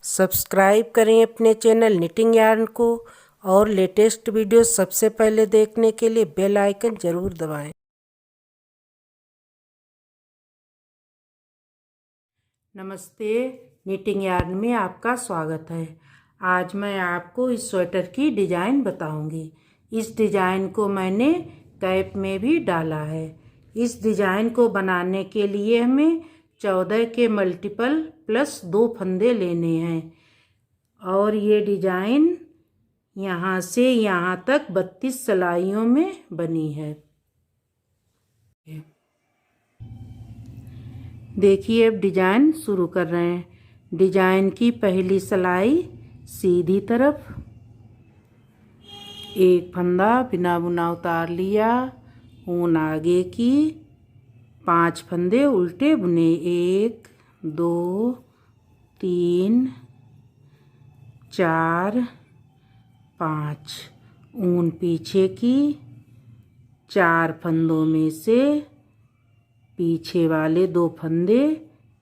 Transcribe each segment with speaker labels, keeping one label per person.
Speaker 1: Subscribe करें अपने channel knitting yarn को और लेटेस्ट वीडियो सबसे पहले देखने के लिए बेल आइकन ज़रूर दबाएं। नमस्ते, निटिंग यार्न में आपका स्वागत है। आज मैं आपको इस स्वेटर की डिज़ाइन बताऊंगी। इस डिज़ाइन को मैंने कैप में भी डाला है। इस डिज़ाइन को बनाने के लिए हमें 14 के मल्टीपल प्लस 2 फंदे लेने हैं और ये डिज़ाइन यहाँ से यहाँ तक 32 सिलाइयों में बनी है। देखिए, अब डिज़ाइन शुरू कर रहे हैं। डिज़ाइन की पहली सिलाई सीधी तरफ, एक फंदा बिना बुना उतार लिया, ऊन आगे की, 5 फंदे उल्टे बुने, 1 2 3 4 5, ऊन पीछे की, 4 फंदों में से पीछे वाले 2 फंदे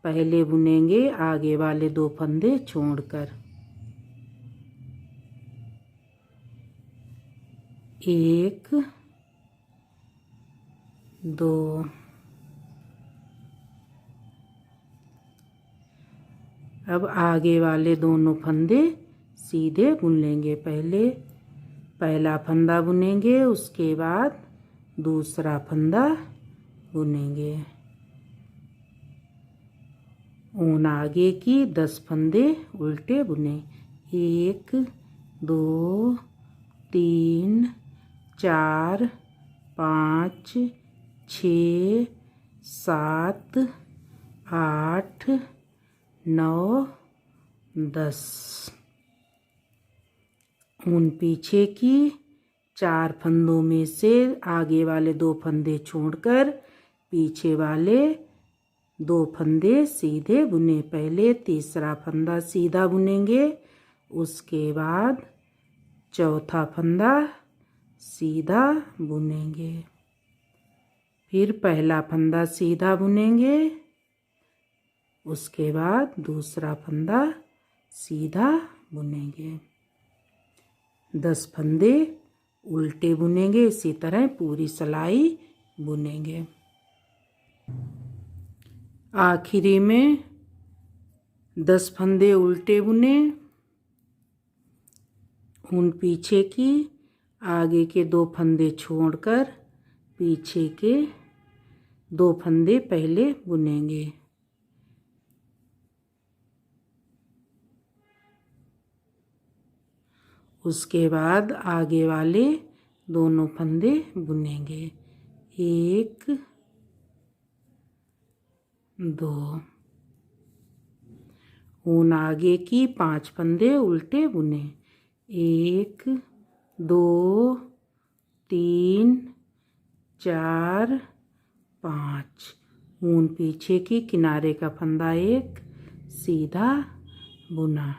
Speaker 1: पहले बुनेंगे, आगे वाले 2 फंदे छोड़कर। 1 2, अब आगे वाले दोनों फंदे सीधे बुन लेंगे। पहला फंदा बुनेंगे, उसके बाद दूसरा फंदा बुनेंगे। ऊन आगे की, 10 फंदे उल्टे बुने, 1 2 3 4 5 6 7 8 9 10, ऊन पीछे की, 4 फंदों में से आगे वाले 2 फंदे छोड़कर पीछे वाले 2 फंदे सीधे बुने। पहले तीसरा फंदा सीधा बुनेंगे, उसके बाद चौथा फंदा सीधा बुनेंगे, फिर पहला फंदा सीधा बुनेंगे, उसके बाद दूसरा फंदा सीधा बुनेंगे। 10 फंदे उल्टे बुनेंगे। इसी तरह पूरी सिलाई बुनेंगे। आखिरी में 10 फंदे उल्टे बुने, ऊन पीछे की, आगे के 2 फंदे छोड़कर पीछे के 2 फंदे पहले बुनेंगे। उसके बाद आगे वाले दोनों फंदे बुनेंगे, 1 2, ऊन आगे की, 5 फंदे उल्टे बुने, 1 2 3 4 5, ऊन पीछे की, किनारे का फंदा 1 सीधा बुना।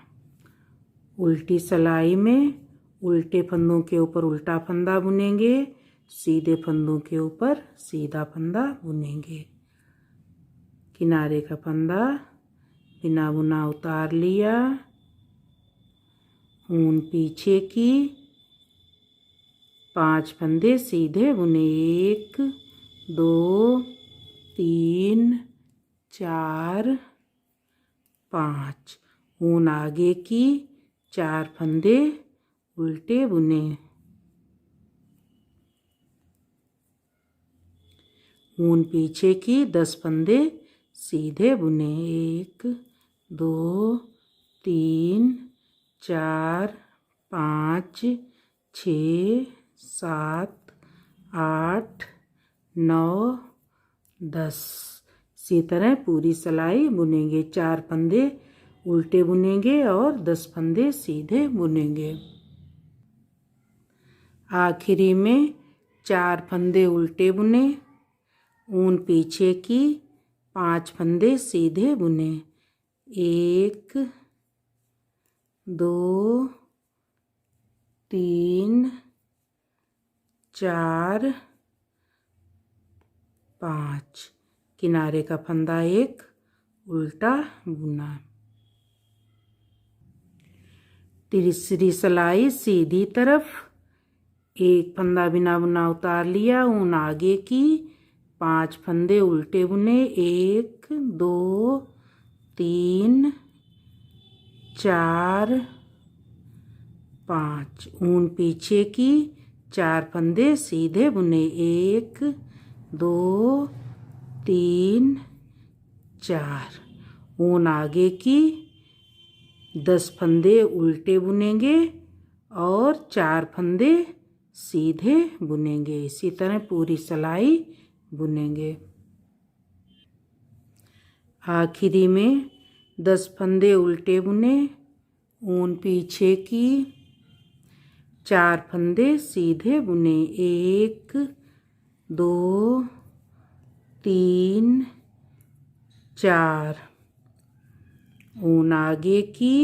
Speaker 1: उल्टी सिलाई में उल्टे फंदों के ऊपर उल्टा फंदा बुनेंगे, सीधे फंदों के ऊपर सीधा फंदा बुनेंगे। किनारे का फंदा बिना बुना उतार लिया, ऊन पीछे की, 5 फंदे सीधे बुने, 1 2 3 4 5, ऊन आगे की, 4 फंदे उल्टे बुने, ऊन पीछे की, 10 फंदे सीधे बुने, 1 2 3 4 5 6 7 8 9 10। इसी तरह पूरी सिलाई बुनेंगे। 4 फंदे उल्टे बुनेंगे और 10 फंदे सीधे बुनेंगे। आखिरी में 4 फंदे उल्टे बुने, ऊन पीछे की, 5 फंदे सीधे बुने, 1 2 3 4 5, किनारे का फंदा 1 उल्टा बुना। तीसरी सिलाई सीधी तरफ, एक फंदा बिना बुना उतार लिया, ऊन आगे की, 5 फंदे उल्टे बुने, 1 2 3 4 5, ऊन पीछे की, 4 फंदे सीधे बुने, 1 2 3 4, ऊन आगे की, 10 फंदे उल्टे बुनेंगे और 4 फंदे सीधे बुनेंगे। इसी तरह पूरी सिलाई बुनेंगे। आखिरी में 10 फंदे उल्टे बुने, ऊन पीछे की, 4 फंदे सीधे बुने, 1 2 3 4, ऊन आगे की,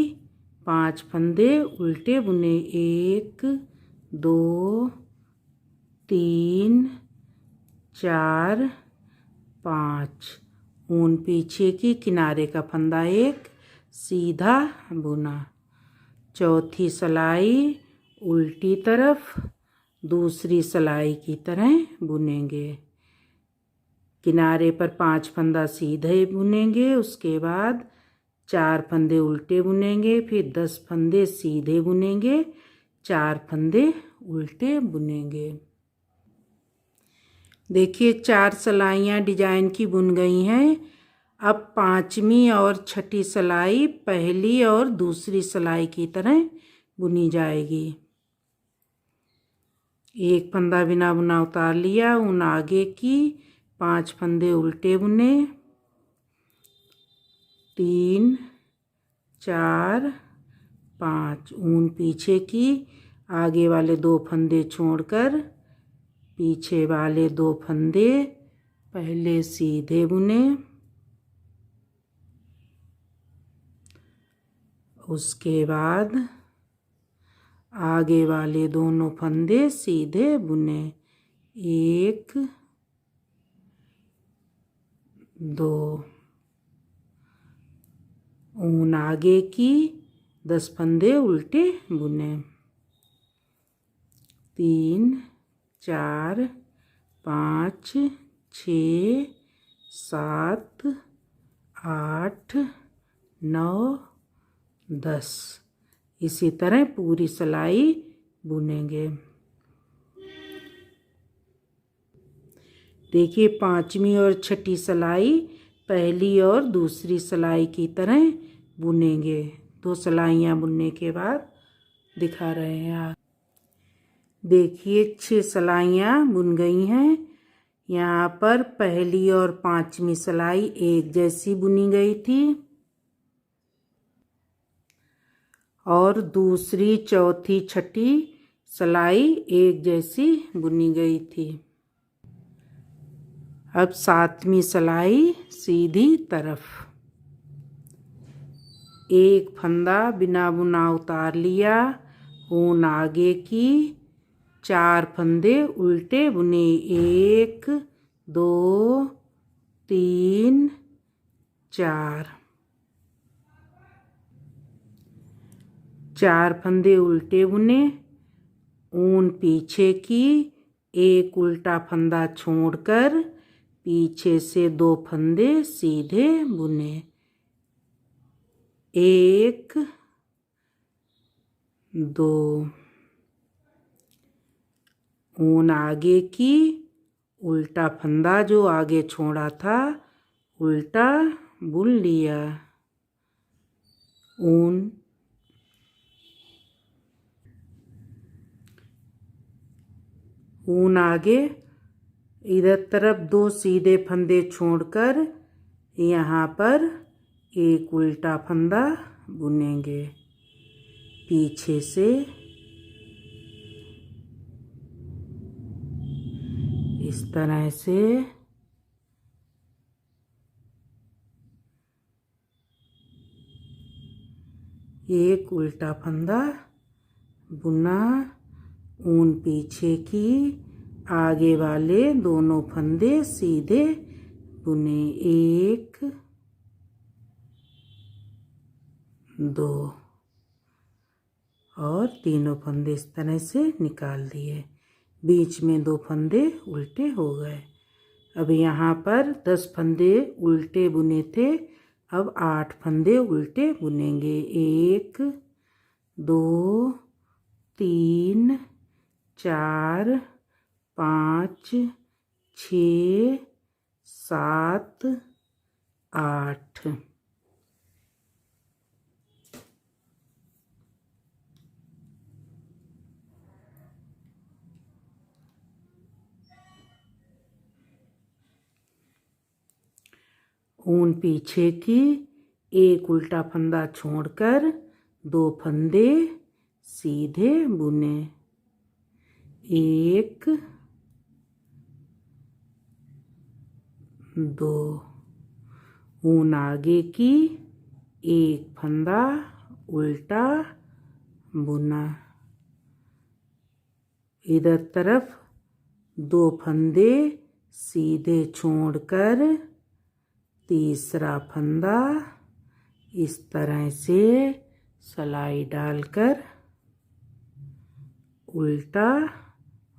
Speaker 1: 5 फंदे उल्टे बुने, 1 2 3 4 5, ऊन पीछे की, किनारे का फंदा 1 सीधा बुना। चौथी सिलाई उल्टी तरफ दूसरी सिलाई की तरह बुनेंगे। किनारे पर 5 फंदा सीधे बुनेंगे, उसके बाद 4 फंदे उल्टे बुनेंगे, फिर 10 फंदे सीधे बुनेंगे, 4 फंदे उल्टे बुनेंगे। देखिए 4 सिलाइयाँ डिजाइन की बुन गई हैं। अब 5वीं और 6ठी सिलाई पहली और दूसरी सिलाई की तरह बुनी जाएगी। एक फंदा बिना बुना उतार लिया, ऊन आगे की, 5 फंदे उल्टे बुने, 3 4 5, ऊन पीछे की, आगे वाले 2 फंदे छोड़कर पीछे वाले 2 फंदे पहले सीधे बुने, उसके बाद आगे वाले दोनों फंदे सीधे बुने, 1 2, ऊन आगे की, 10 फंदे उल्टे बुने, 3 4 5 6 7 8 9 10, इसी तरह पूरी सिलाई बुनेंगे। देखिए 5वीं और 6ठी सिलाई पहली और दूसरी सिलाई की तरह बुनेंगे। 2 सिलाइयाँ बुनने के बाद दिखा रहे हैं आप। देखिए 6 सिलाइयाँ बुन गई हैं। यहाँ पर पहली और 5वीं सिलाई एक जैसी बुनी गई थी और दूसरी, चौथी, छठी सिलाई एक जैसी बुनी गई थी। अब 7वीं सिलाई सीधी तरफ, एक फंदा बिना बुना उतार लिया, ऊन आगे की, 4 फंदे उल्टे बुने, 1 2 3 4, 4 फंदे उल्टे बुने, ऊन पीछे की, एक उल्टा फंदा छोड़कर पीछे से 2 फंदे सीधे बुने, 1 2, ऊन आगे की, उल्टा फंदा जो आगे छोड़ा था उल्टा बुन लिया, ऊन आगे, इधर तरफ 2 सीधे फंदे छोड़कर यहाँ पर एक उल्टा फंदा बुनेंगे पीछे से, इस तरह से। एक उल्टा फंदा बुना, ऊन पीछे की, आगे वाले दोनों फंदे सीधे बुने, 1 2, और तीनों फंदे इस तरह से निकाल दिए। बीच में 2 फंदे उल्टे हो गए। अब यहाँ पर 10 फंदे उल्टे बुने थे, अब 8 फंदे उल्टे बुनेंगे। 1 2 3 4 5 6 7 8। ऊन पीछे की एक उल्टा फंदा छोड़कर 2 फंदे सीधे बुने। 1 2। ऊन आगे की एक फंदा उल्टा बुना। इधर तरफ 2 फंदे सीधे छोड़कर तीसरा फंदा इस तरह से सिलाई डालकर उल्टा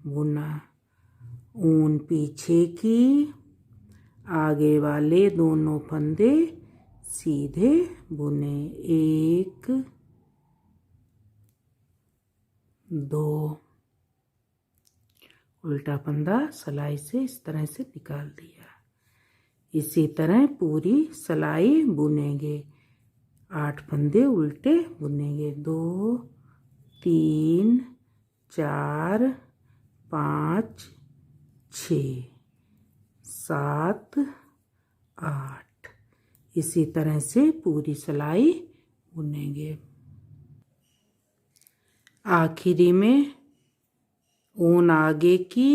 Speaker 1: बुना। ऊन पीछे की आगे वाले दोनों फंदे सीधे बुने। 1 2। उल्टा फंदा सिलाई से इस तरह से निकाल दिया। इसी तरह पूरी सिलाई बुनेंगे। 8 फंदे उल्टे बुनेंगे। 2 3 4 5 6 7 8। इसी तरह से पूरी सिलाई बुनेंगे। आखिरी में ऊन आगे की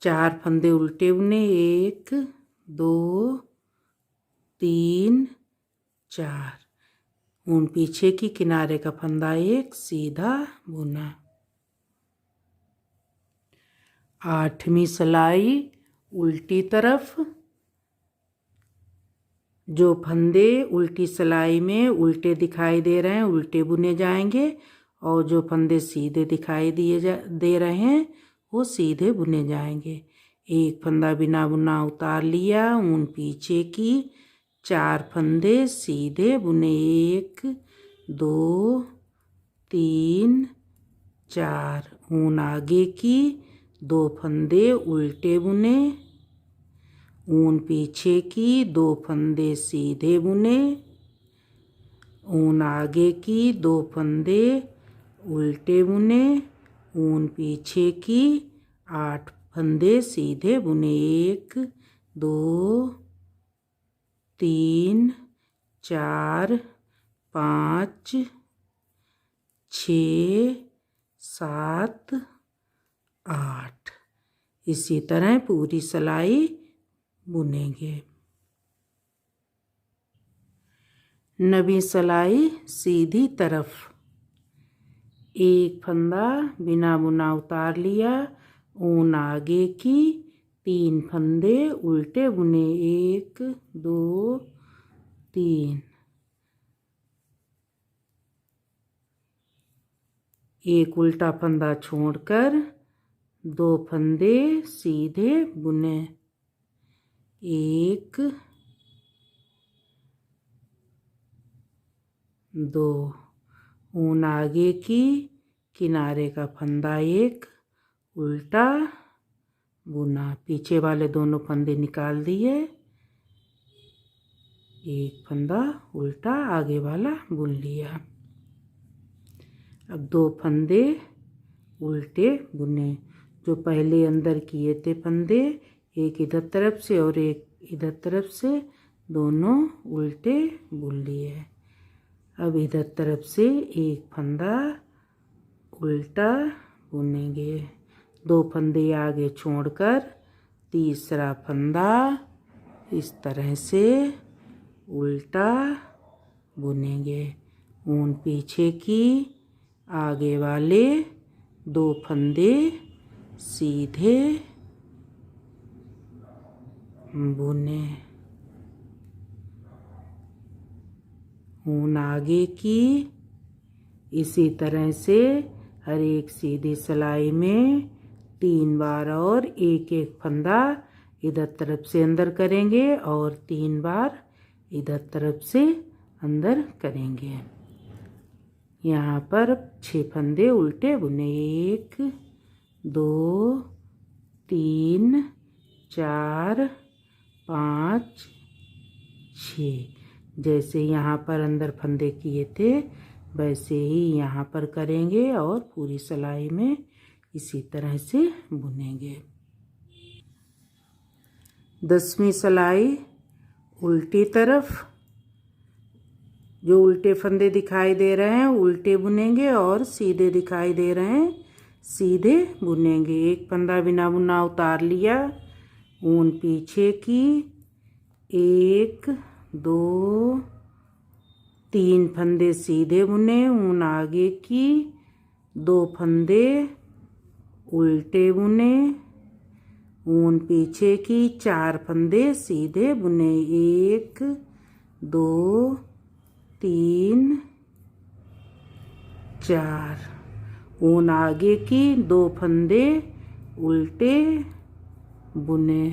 Speaker 1: 4 फंदे उल्टे बुने। 1 2 3 4। ऊन पीछे की किनारे का फंदा एक सीधा बुना। 8वीं सिलाई उल्टी तरफ। जो फंदे उल्टी सिलाई में उल्टे दिखाई दे रहे हैं उल्टे बुने जाएंगे, और जो फंदे सीधे दिखाई दे रहे हैं वो सीधे बुने जाएंगे। एक फंदा बिना बुना उतार लिया। ऊन पीछे की 4 फंदे सीधे बुने। 1 2 3 4। ऊन आगे की 2 फंदे उल्टे बुने। ऊन पीछे की 2 फंदे सीधे बुने। ऊन आगे की 2 फंदे उल्टे बुने। ऊन पीछे की 8 फंदे सीधे बुने। 1 2 3 4 5 6 7 8। इसी तरह पूरी सिलाई बुनेंगे। 9वीं सिलाई सीधी तरफ। एक फंदा बिना बुना उतार लिया। ऊन आगे की 3 फंदे उल्टे बुने। 1 2 3। एक उल्टा फंदा छोड़कर 2 फंदे सीधे बुने। 1 2। ऊन आगे की किनारे का फंदा एक उल्टा बुना। पीछे वाले दोनों फंदे निकाल दिए। एक फंदा उल्टा आगे वाला बुन लिया। अब 2 फंदे उल्टे बुने। जो पहले अंदर किए थे फंदे, एक इधर तरफ से और एक इधर तरफ से, दोनों उल्टे बुन लिए। अब इधर तरफ से एक फंदा उल्टा बुनेंगे। 2 फंदे आगे छोड़कर तीसरा फंदा इस तरह से उल्टा बुनेंगे। ऊन पीछे की आगे वाले 2 फंदे सीधे बुने। ऊन आगे की इसी तरह से हर एक सीधी सिलाई में 3 बार और एक एक फंदा इधर तरफ से अंदर करेंगे और 3 बार इधर तरफ से अंदर करेंगे। यहाँ पर 6 फंदे उल्टे बुने, 1 2 3 4 5 6। जैसे यहाँ पर अंदर फंदे किए थे वैसे ही यहाँ पर करेंगे और पूरी सिलाई में इसी तरह से बुनेंगे। 10वीं सिलाई उल्टी तरफ जो उल्टे फंदे दिखाई दे रहे हैं उल्टे बुनेंगे और सीधे दिखाई दे रहे हैं सीधे बुनेंगे। एक फंदा बिना बुना उतार लिया, ऊन पीछे की, 1 2 3 फंदे सीधे बुने, ऊन आगे की, 2 फंदे उल्टे बुने, ऊन पीछे की, 4 फंदे सीधे बुने, 1 2 3 4, ऊन आगे की, 2 फंदे उल्टे बुने,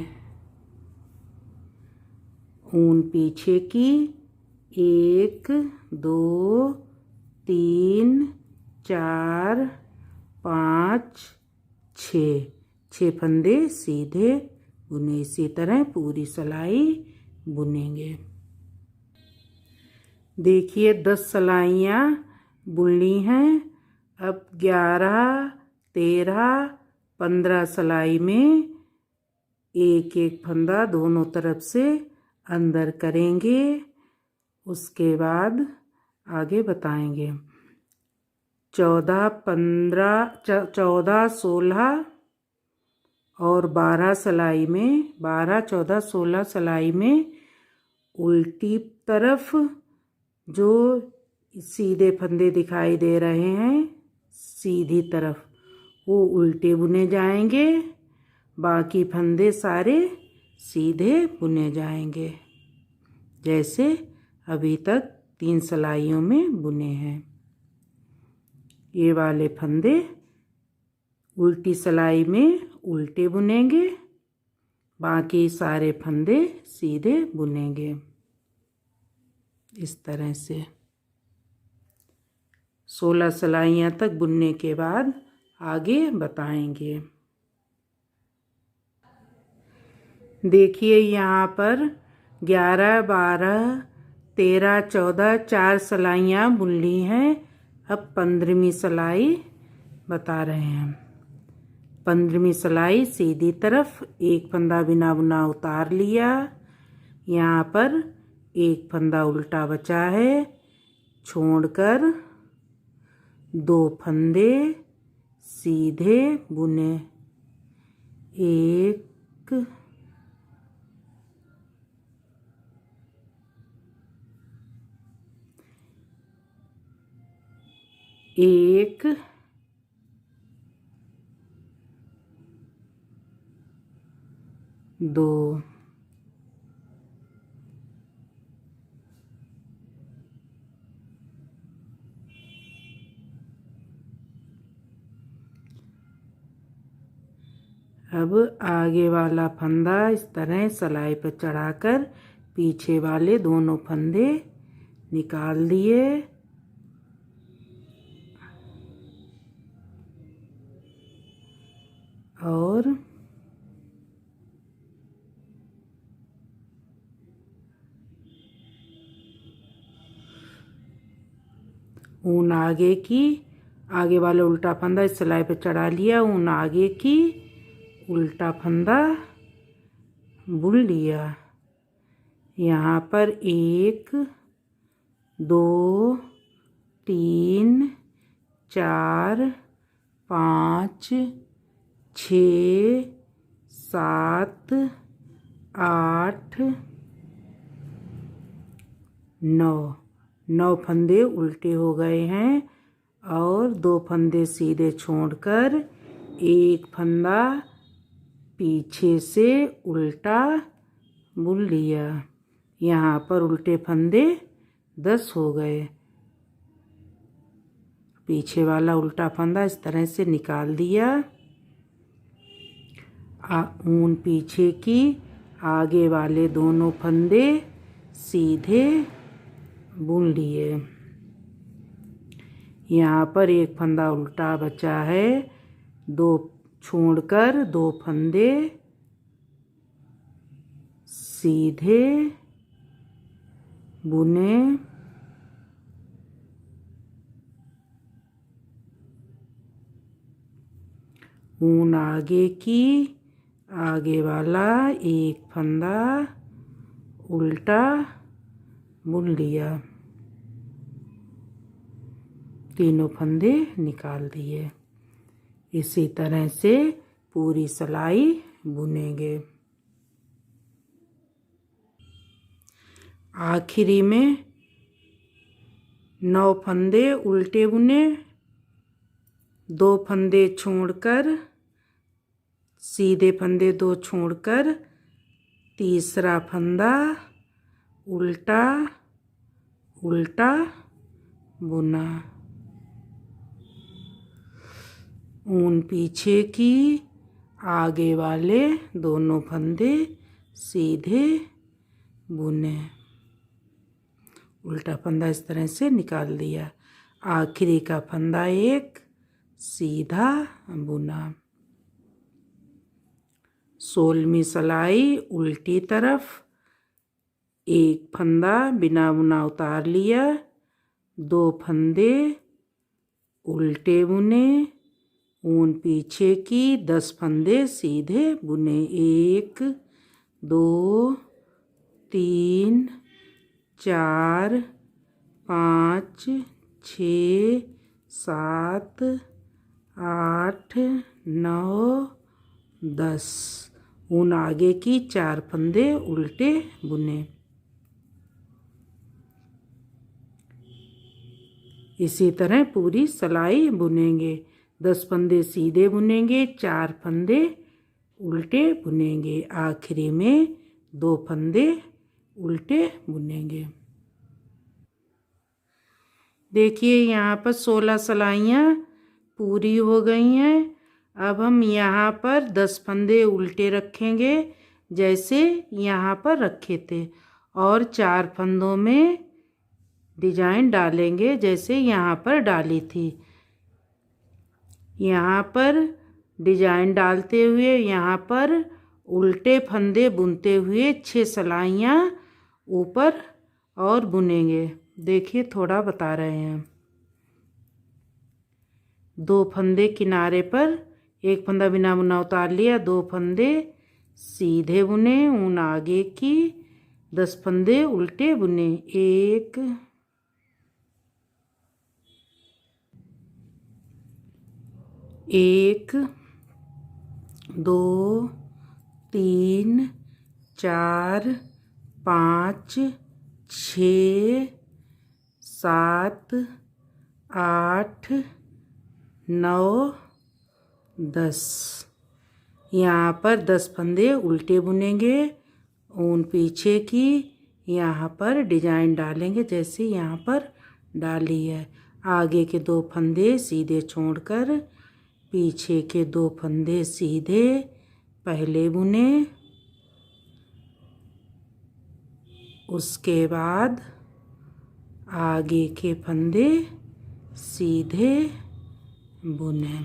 Speaker 1: ऊन पीछे की, 1 2 3 4 5 6 फंदे सीधे बुने। इसी तरह पूरी सिलाई बुनेंगे। देखिए 10 सिलाइयाँ बुन ली हैं। अब 11 13 15 सिलाई में एक एक फंदा दोनों तरफ से अंदर करेंगे। उसके बाद आगे बताएंगे। 14 16 और 12 सिलाई में 12 14 16 सिलाई में उल्टी तरफ जो सीधे फंदे दिखाई दे रहे हैं सीधी तरफ वो उल्टे बुने जाएंगे, बाकी फंदे सारे सीधे बुने जाएंगे जैसे अभी तक 3 सिलाइयों में बुने हैं। ये वाले फंदे उल्टी सिलाई में उल्टे बुनेंगे, बाकी सारे फंदे सीधे बुनेंगे। इस तरह से 16 सिलाइयाँ तक बुनने के बाद आगे बताएंगे। देखिए यहाँ पर 11 12 13 14 4 सिलाइयाँ बुन ली हैं। अब 15वीं सिलाई बता रहे हैं। 15वीं सिलाई सीधी तरफ एक फंदा बिना बुना उतार लिया, यहाँ पर एक फंदा उल्टा बचा है, छोड़कर 2 फंदे सीधे बुने, 1 1 2 अब आगे वाला फंदा इस तरह सिलाई पर चढ़ाकर पीछे वाले दोनों फंदे निकाल दिए और ऊन आगे की, आगे वाला उल्टा फंदा इस सिलाई पर चढ़ा लिया, ऊन आगे की उल्टा फंदा बुन लिया। यहाँ पर 1 2 3 4 5 6 7 8 9 फंदे उल्टे हो गए हैं और 2 फंदे सीधे छोड़कर एक फंदा पीछे से उल्टा बुन लिया। यहाँ पर उल्टे फंदे 10 हो गए। पीछे वाला उल्टा फंदा इस तरह से निकाल दिया। ऊन पीछे की आगे वाले दोनों फंदे सीधे बुन लिए। यहाँ पर एक फंदा उल्टा बचा है, दो छोड़कर दो फंदे सीधे बुने। ऊन आगे की आगे वाला एक फंदा उल्टा बुन लिया, तीनों फंदे निकाल दिए। इसी तरह से पूरी सिलाई बुनेंगे। आखिरी में 9 फंदे उल्टे बुने, 2 फंदे छोड़कर सीधे फंदे 2 छोड़कर तीसरा फंदा उल्टा उल्टा बुना। ऊन पीछे की आगे वाले दोनों फंदे सीधे बुने। उल्टा फंदा इस तरह से निकाल दिया। आखिरी का फंदा एक सीधा बुना। 16वीं सिलाई उल्टी तरफ एक फंदा बिना बुना उतार लिया, 2 फंदे उल्टे बुने। ऊन पीछे की 10 फंदे सीधे बुने। 1 2 3 4 5 6 7 8 9 10। ऊन आगे की 4 फंदे उल्टे बुने। इसी तरह पूरी सिलाई बुनेंगे। 10 फंदे सीधे बुनेंगे, 4 फंदे उल्टे बुनेंगे, आखिरी में 2 फंदे उल्टे बुनेंगे। देखिए यहाँ पर 16 सिलाइयाँ पूरी हो गई हैं। अब हम यहाँ पर 10 फंदे उल्टे रखेंगे जैसे यहाँ पर रखे थे, और 4 फंदों में डिजाइन डालेंगे जैसे यहाँ पर डाली थी। यहाँ पर डिजाइन डालते हुए यहाँ पर उल्टे फंदे बुनते हुए 6 सिलाइयाँ ऊपर और बुनेंगे। देखिए थोड़ा बता रहे हैं। 2 फंदे किनारे पर, एक फंदा बिना बुना उतार लिया, 2 फंदे सीधे बुने। ऊन आगे की 10 फंदे उल्टे बुने। 1 1 2 3 4 5 6 7 8 9 10। यहाँ पर 10 फंदे उल्टे बुनेंगे। ऊन पीछे की यहाँ पर डिजाइन डालेंगे जैसे यहाँ पर डाली है। आगे के 2 फंदे सीधे छोड़कर पीछे के 2 फंदे सीधे पहले बुने। उसके बाद आगे के फंदे सीधे बुने।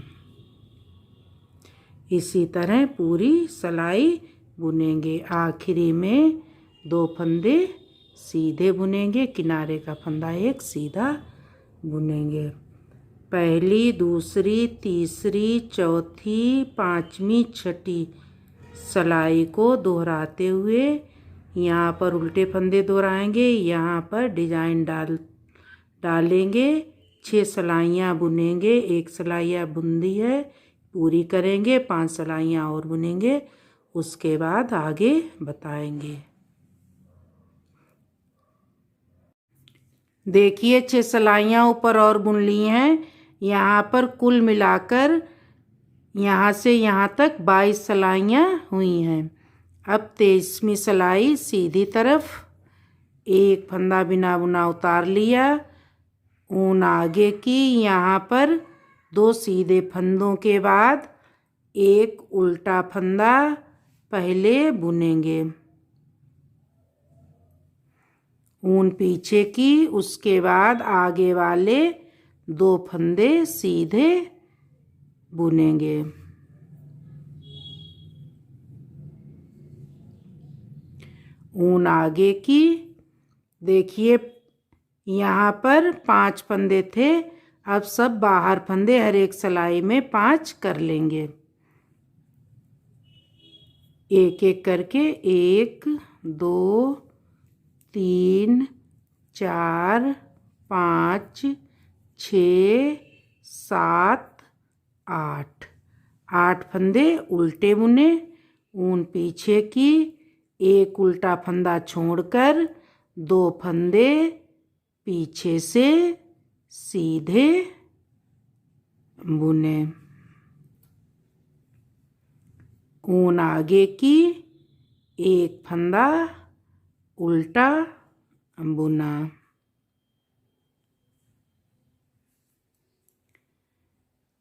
Speaker 1: इसी तरह पूरी सिलाई बुनेंगे। आखिरी में 2 फंदे सीधे बुनेंगे, किनारे का फंदा एक सीधा बुनेंगे। पहली, दूसरी, तीसरी, चौथी, 5वीं, 6ठी सिलाई को दोहराते हुए यहाँ पर उल्टे फंदे दोहराएंगे, यहाँ पर डिजाइन डालेंगे, 6 सिलाइयाँ बुनेंगे। 1 सिलाइयाँ बुन दी है, पूरी करेंगे, 5 सिलाइयाँ और बुनेंगे, उसके बाद आगे बताएंगे। देखिए 6 सिलाइयाँ ऊपर और बुन ली हैं। यहाँ पर कुल मिलाकर यहाँ से यहाँ तक 22 सिलाइयाँ हुई हैं। अब 23वीं सिलाई सीधी तरफ एक फंदा बिना बुना उतार लिया, ऊन आगे की यहाँ पर 2 सीधे फंदों के बाद एक उल्टा फंदा पहले बुनेंगे। ऊन पीछे की, उसके बाद आगे वाले 2 फंदे सीधे बुनेंगे। ऊन आगे की, देखिए यहाँ पर 5 फंदे थे, अब सब बाहर फंदे हर एक सिलाई में 5 कर लेंगे। एक एक करके 1 2 3 4 5 6 7 8 8 फंदे उल्टे बुने। ऊन पीछे की, एक उल्टा फंदा छोड़कर 2 फंदे पीछे से सीधे बुने। ऊन आगे की, एक फंदा उल्टा बुना।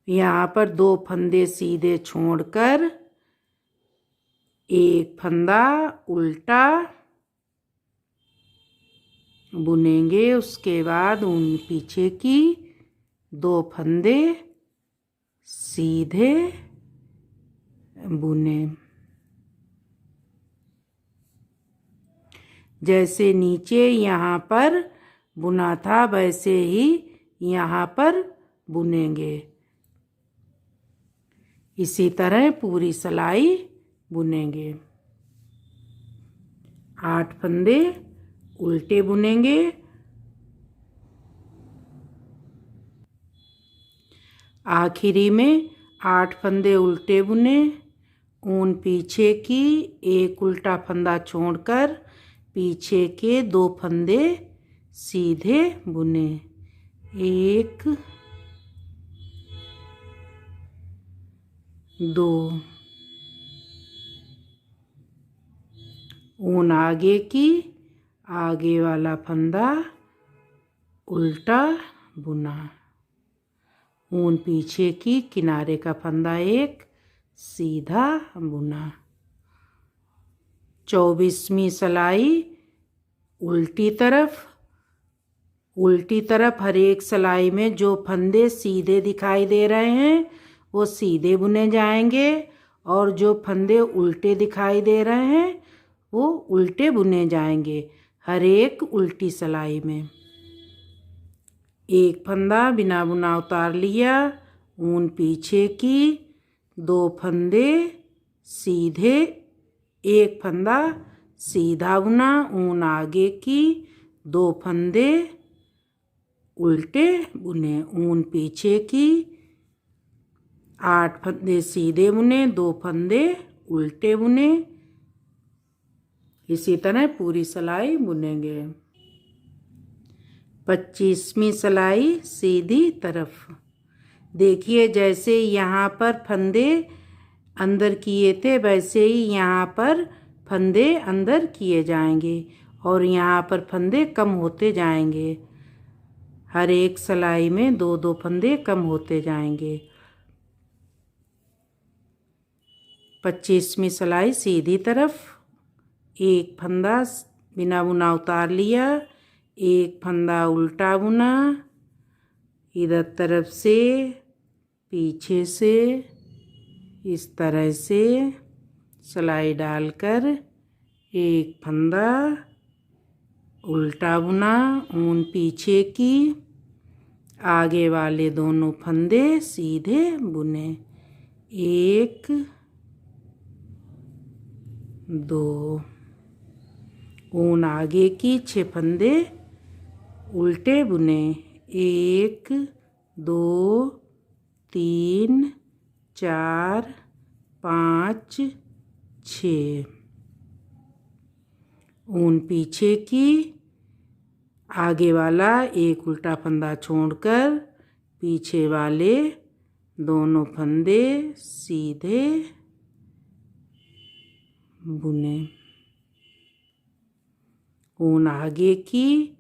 Speaker 1: यहाँ पर 2 फंदे सीधे छोड़कर एक फंदा उल्टा बुनेंगे। उसके बाद ऊन पीछे की 2 फंदे सीधे बुने। जैसे नीचे यहाँ पर बुना था वैसे ही यहाँ पर बुनेंगे। इसी तरह पूरी सिलाई बुनेंगे। 8 फंदे उल्टे बुनेंगे। आखिरी में 8 फंदे उल्टे बुने। ऊन पीछे की, एक उल्टा फंदा छोड़कर पीछे के 2 फंदे सीधे बुने। 1 2। ऊन आगे की, आगे वाला फंदा उल्टा बुना। ऊन पीछे की, किनारे का फंदा एक सीधा बुना। 24वीं सिलाई उल्टी तरफ हर एक सिलाई में जो फंदे सीधे दिखाई दे रहे हैं वो सीधे बुने जाएंगे और जो फंदे उल्टे दिखाई दे रहे हैं वो उल्टे बुने जाएंगे हर एक उल्टी सिलाई में। एक फंदा बिना बुना उतार लिया। ऊन पीछे की, 2 फंदे सीधे, एक फंदा सीधा बुना। ऊन आगे की, 2 फंदे उल्टे बुने। ऊन पीछे की, 8 फंदे सीधे बुने, 2 फंदे उल्टे बुने। इसी तरह पूरी सिलाई बुनेंगे। 25वीं सिलाई सीधी तरफ। देखिए जैसे यहाँ पर फंदे अंदर किए थे वैसे ही यहाँ पर फंदे अंदर किए जाएंगे और यहाँ पर फंदे कम होते जाएंगे। हर एक सिलाई में 2-2 फंदे कम होते जाएंगे। 25वीं सिलाई सीधी तरफ। एक फंदा बिना बुना उतार लिया, एक फंदा उल्टा बुना, इधर तरफ से पीछे से इस तरह से सिलाई डालकर एक फंदा उल्टा बुना। ऊन पीछे की, आगे वाले दोनों फंदे सीधे बुने। 1 2। ऊन आगे की 6 फंदे उल्टे बुने। 1 2 3 4 5 6। ऊन पीछे की, आगे वाला एक उल्टा फंदा छोड़कर पीछे वाले दोनों फंदे सीधे बुने। ऊन आगे की,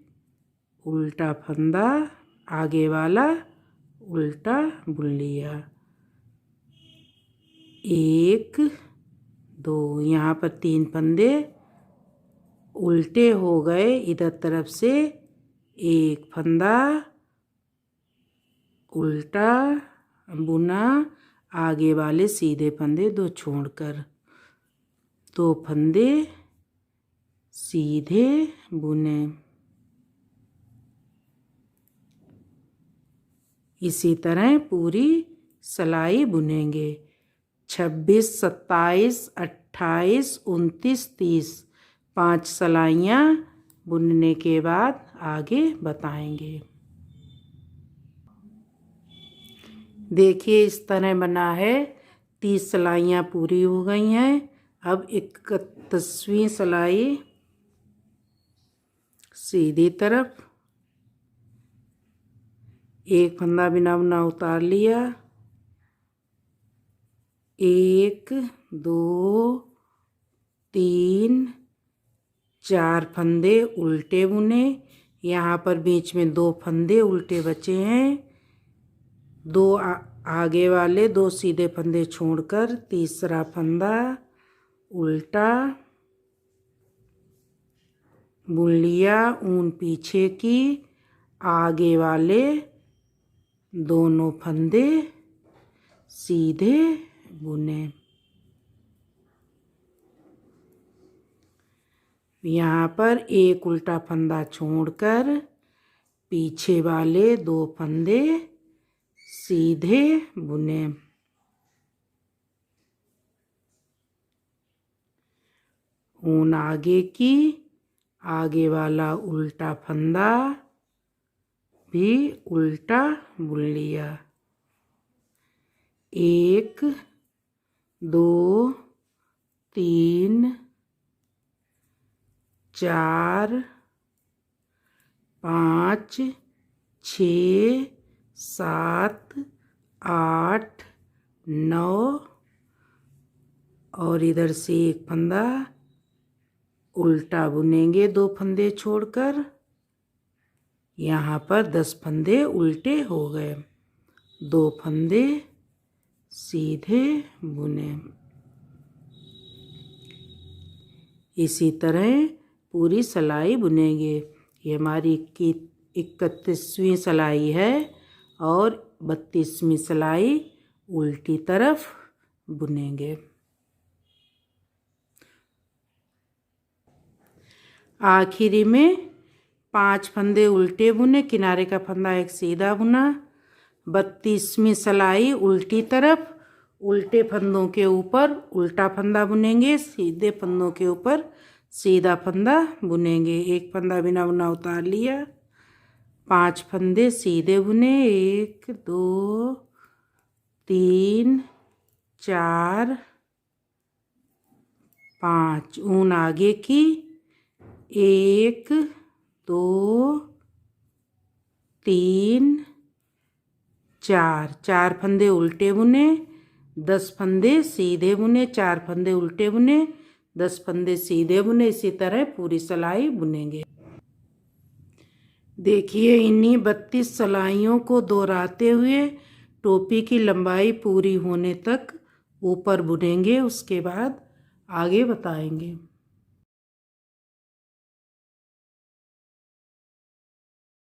Speaker 1: उल्टा फंदा आगे वाला उल्टा बुन लिया। 1 2, यहाँ पर 3 फंदे उल्टे हो गए, इधर तरफ से 1 फंदा उल्टा बुना, आगे वाले सीधे फंदे 2 छोड़कर 2 फंदे सीधे बुने। इसी तरह पूरी सिलाई बुनेंगे। 26 27 28 29 30 5 सिलाइयाँ बुनने के बाद आगे बताएंगे। देखिए इस तरह बना है। 30 सिलाइयाँ पूरी हो गई हैं। अब 31वीं सिलाई सीधी तरफ, 1 फंदा बिना बुना उतार लिया। 1 2 3 4 फंदे उल्टे बुने। यहाँ पर बीच में 2 फंदे उल्टे बचे हैं। 2 आगे वाले 2 सीधे फंदे छोड़कर तीसरा फंदा उल्टा बुन लिया। ऊन पीछे की, आगे वाले दोनों फंदे सीधे बुने। यहाँ पर 1 उल्टा फंदा छोड़कर पीछे वाले 2 फंदे सीधे बुने। ऊन आगे की, आगे वाला उल्टा फंदा भी उल्टा बुन लिया। 1 2 3 4 5 6 7 8 9 और इधर से 1 फंदा उल्टा बुनेंगे 2 फंदे छोड़कर। यहाँ पर 10 फंदे उल्टे हो गए। 2 फंदे सीधे बुने। इसी तरह पूरी सिलाई बुनेंगे। ये हमारी 31वीं सिलाई है और 32वीं सिलाई उल्टी तरफ बुनेंगे। आखिरी में 5 फंदे उल्टे बुने, किनारे का फंदा 1 सीधा बुना। 32वीं सिलाई उल्टी तरफ, उल्टे फंदों के ऊपर उल्टा फंदा बुनेंगे, सीधे फंदों के ऊपर सीधा फंदा बुनेंगे। 1 फंदा बिना बुना उतार लिया। 5 फंदे सीधे बुने। 1 2 3 4 5। ऊन आगे की, 1 2 3 4। 4 फंदे उल्टे बुने, 10 फंदे सीधे बुने। 4 फंदे उल्टे बुने, 10 फंदे सीधे बुने। इसी तरह पूरी सिलाई बुनेंगे। देखिए इन्हीं 32 सिलाइयों को दोहराते हुए टोपी की लंबाई पूरी होने तक ऊपर बुनेंगे। उसके बाद आगे बताएंगे।